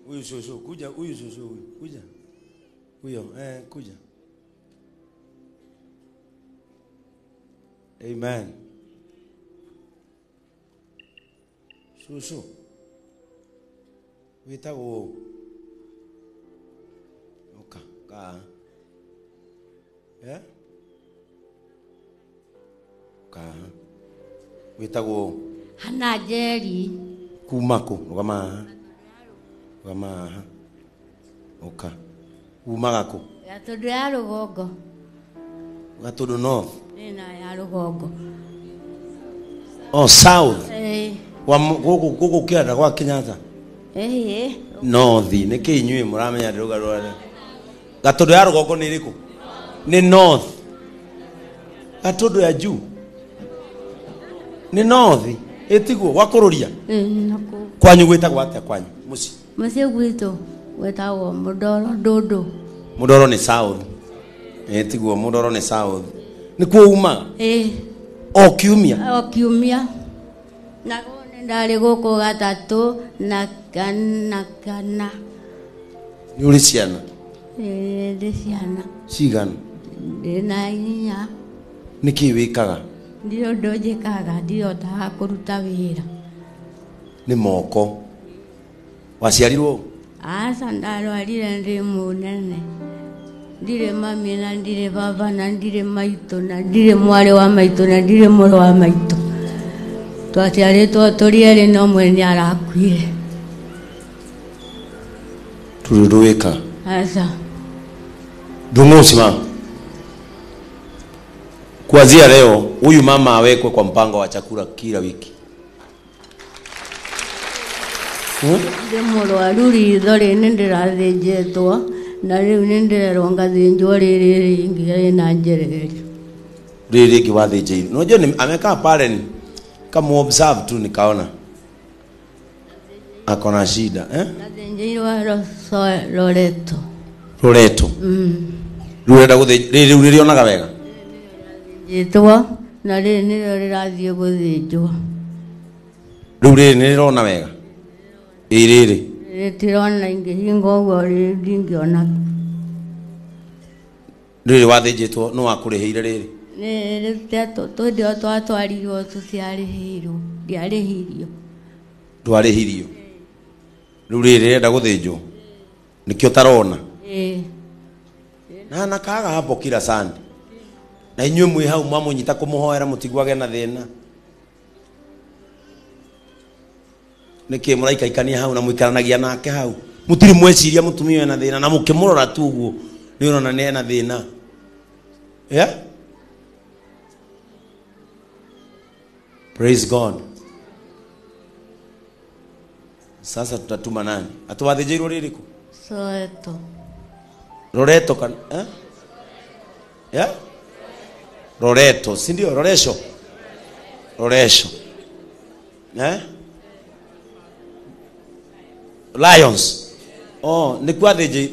Huyu shosho kuja, huyu shosho huyu kuja. Huyo kuja. Amen. Shosho. Witago. Oka, ka. Ka. Witago. Hana Jerry. Kumako, rugama. Oka. Umagako. Gatondo ya Rugongo. Gatondo north. Nina ya Rugongo. Oh, south. Wa gogo kianda kwa Kenyatta. North, ne kinywe muramenya ndiruga rware. Gatondo ya Rugongo ni iriku? Ni north. Gatondo ya juu. Ni north. Etiguo wakururia. Nako. Kwanyu gwitagwo atia kwanyu? Muci. Muci gwito gwetagwo Mudoro Dodo. Mudoro ni south. Etiguo Mudoro ni south. Ni kuo uma? O kiumia. O kiumia. Na ndari guku gatatu na kana. Ni uri ciana? Ndi ciana. Cigana? Ndina inya. Niki wikaga? Ndio ndojekaga ndio ta kuruta wira. Ni moko. Waciarirwo? Asa ndarwarire ndi munene. Ndire mami na ndire baba na ndire maito na ndire mwari wa maito na ndire muro wa maito. Twaciaritwo turi eri no mwene arakuire. Tururuika. Asa. Dungusima. Kuanzia leo huyu mama awekwe kwa mpango wa chakula kila wiki. Ndi murwaru ritho rini ndirathinjitwo na riu nindirerwo ngathinjwo riri ringi na njereri. Riri kiwathinjiri. Unajua amekaa pale ni kama observe tu nikaona akona shida Nathinjirwo Loreto. Loreto. Rurenda riri urionaga wega. Jitwa na riri niro rirathie guthinjwo. Riu riri nirona wega. Riri Tirona ingihinga uguo ndingiona. Riri wathinjitwo no akurihiire riri? Ni ndio twatwarirwo tuciarihirwo ndiarihirio. Ndwarihirio. Riu riri renda guthinjwo nikio tarona. Na kaga hapo kila sande. Na inywe mwi hau mwamunyita kumuhoera mutigwage na thina. Niki muraika ikania hau na muikaranagia nake hau. Mutiri mweciria mutumia na thina na mukimurora tu uguo ni urona ne na thina. Praise God. Sasa tutatuma nani? Atuwathinjirwo ririku? Soweto. Loreto kan Loreto, si ndio? Loresho. Lions.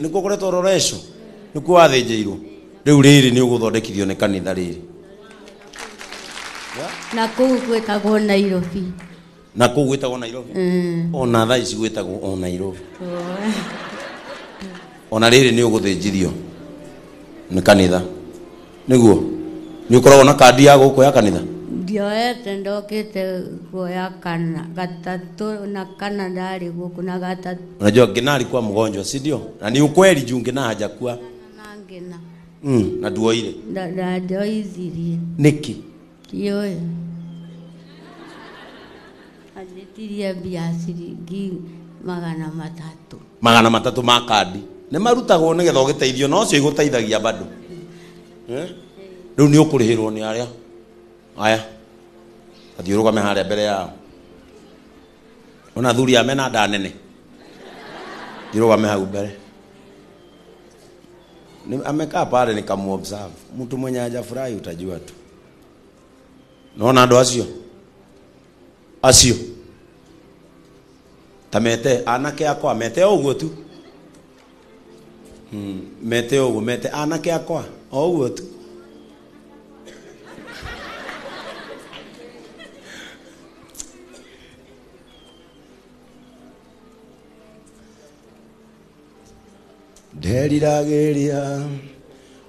Nikuo kuretwo Loresho. Nikuo wathinjirwo. Riu riri ni uguthondekithio ni kanitha riri. Na kuu gwetagwo Nairobi. Na kuu gwetagwo Nairobi. Ona thaa ici gwetagwo o Nairobi. Ona riri ni uguthinjithio ni kanitha. Niguo ni ukoragwo na kadi ya guku ya kanitha? Ndioete ndokite kuoya kana gatatu na kana ndari guku na gatatu. Unajua ngina alikuwa mgonjwa, si ndio? Na ni ukweli juu ngina hajakuwa. Na ngina. Na duoire. Ndio izirie. Niki. Yoyo. Aditiria biasiringi magana matatu ma kadi. Ni marutagwo nigetha ugiteithio no cio igũteithagia bado. Riu ni ukurihirwo ni aria. Aya. Athiurugame haria mbere yao. Ona thuri amena nda nene. Thirugame hau mbere. Amekaa pale nikamuobserve. Mtu mwenye hajafurahi utajua tu. Naona ndo acio. Tamete anake akwa mete uguo tu. Mete uguo mete anake akwa uguo tu. nderiragiria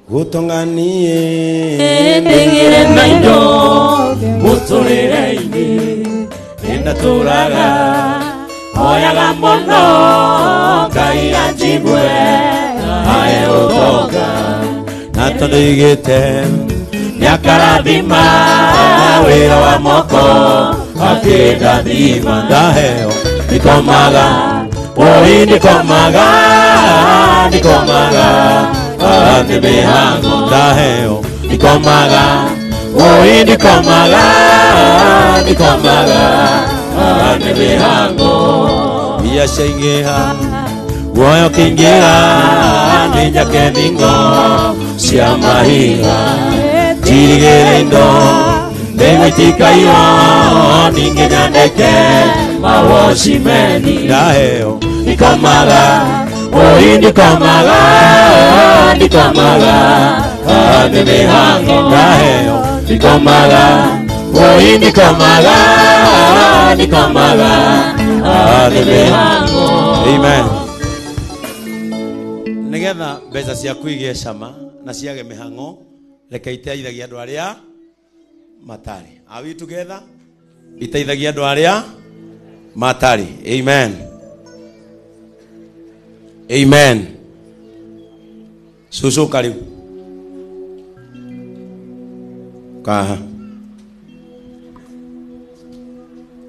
gutonganie ndingire na indo muturire-ini nindaturaga oyaga muno Ngai anjigue ae utonga na tondu igite niakarathima wira wa moko akindathima ndaheo nikomaga oi nikomaga ati mihango ndaheo nikomaga oi nikomaga ati mihango mbia ciaingĩha guoyo kĩingĩra nĩnjake thingo cia mahiga njirigĩre indo ndĩgũitikaio ningĩ nyandĩke mawocimeni ndaheo nikomaga oi nikomaga ati mihango ndaheo nikomaga oi nikomaga ati mihango. amen nigetha mbeca ciaku igĩe cama na ciage mĩhang'o reke iteithagia andũ arĩa matarĩ. Are we together? Iteithagia andũ arĩa matarĩ. Amen. Amen. Cucuka rĩu kaha.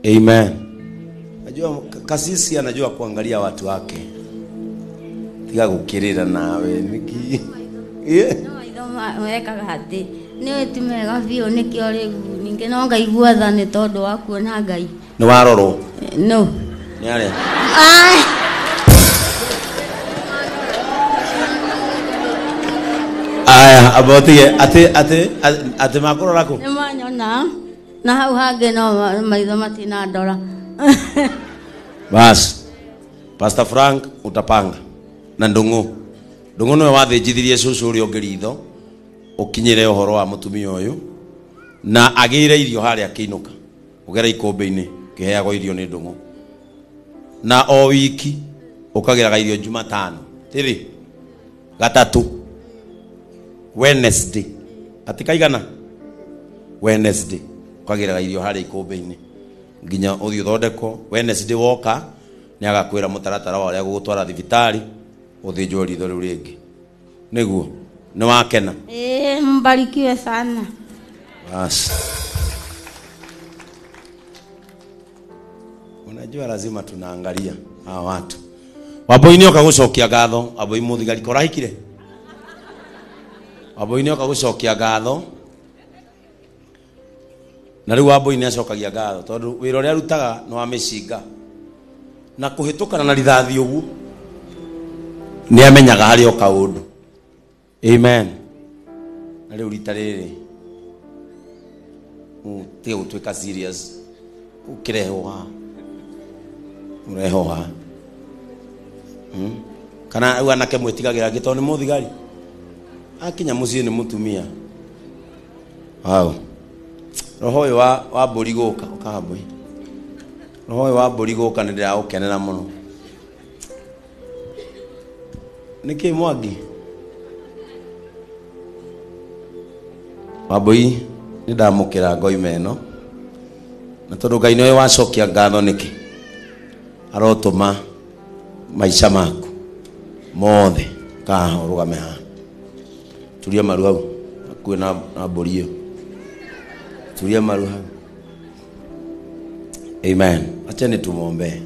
Amen. Najua kasisi anajua kuangalia watu wake. Tiga gukirira nawe niki. Wekaga hati nĩ wĩti mega biũ nĩkĩo rĩu ningĩ no ngaigua tha nĩ tondũ wa kuona Ngai. Nĩ warorwo No. nĩ arĩa aya abotige ati makũrora kũ Nĩ manyona na hau hangĩ no maitho matinandora. bas. Pastor Frank utapanga na ndungu niwe wathĩnjithirie cucu ũrĩa ũngĩ ritho ũkinyĩre ũhoro wa mũtumia ũyũ na agĩire irio harĩa akĩinũka ũgera ikũmbĩ-inĩ kĩheagwo irio nĩ ndungu na o wiki ũkagĩraga irio Jumatano tĩrĩ gatatu Wednesday atikaigana Wednesday ũkagĩraga irio harĩa ikũmbĩ-inĩ nginya ũthiĩ ũthondekwo. Wednesday woka nĩ agakwĩra mũtaratara wa ũrĩa gũgũtwara thibitarĩ ũthĩnjwo ritho rĩu rĩngĩ nĩguo nĩ wakena. Mbarikiwe sana. Bas. Unajua lazima tunaangalia hawa watu. Wabũi oka gũcokia ngatho, Wabũi mũthigari korahikire. Wabũi oka gũcokia ngatho. Na rĩu Wabũi nĩ acokagia ngatho tondũ wĩra ũrĩa arutaga nĩ wa mĩcinga. Na kũhĩtũkana na rithathi ũguo nĩ amenyaga harĩ o kaũndũ. Amen. Na rĩu rita rĩrĩ tiga gũtuĩka serious ũkĩrehwo ũrehwo kana rĩu anake mwĩtigagĩra angĩ tondũ nĩ mũthigari akinya mũciĩ nĩ mũtumia. Wow. Roho ũyũ wa mbũri gũka ũkambũi roho ũyũ wa mbũri gũka nĩ ndĩraũkenera mũno. Nĩkĩ Mwangi Wabũi nĩ ndamũkĩra ngoima ĩno na tondũ Ngai nĩwe wacokia ngatho nĩkĩ arotũma maica maku mothe kaha ũrũgame haha turia maru hau hakuhĩ na mbũri ĩyo turia maru hau. Amen. Acha nĩ tumwombee.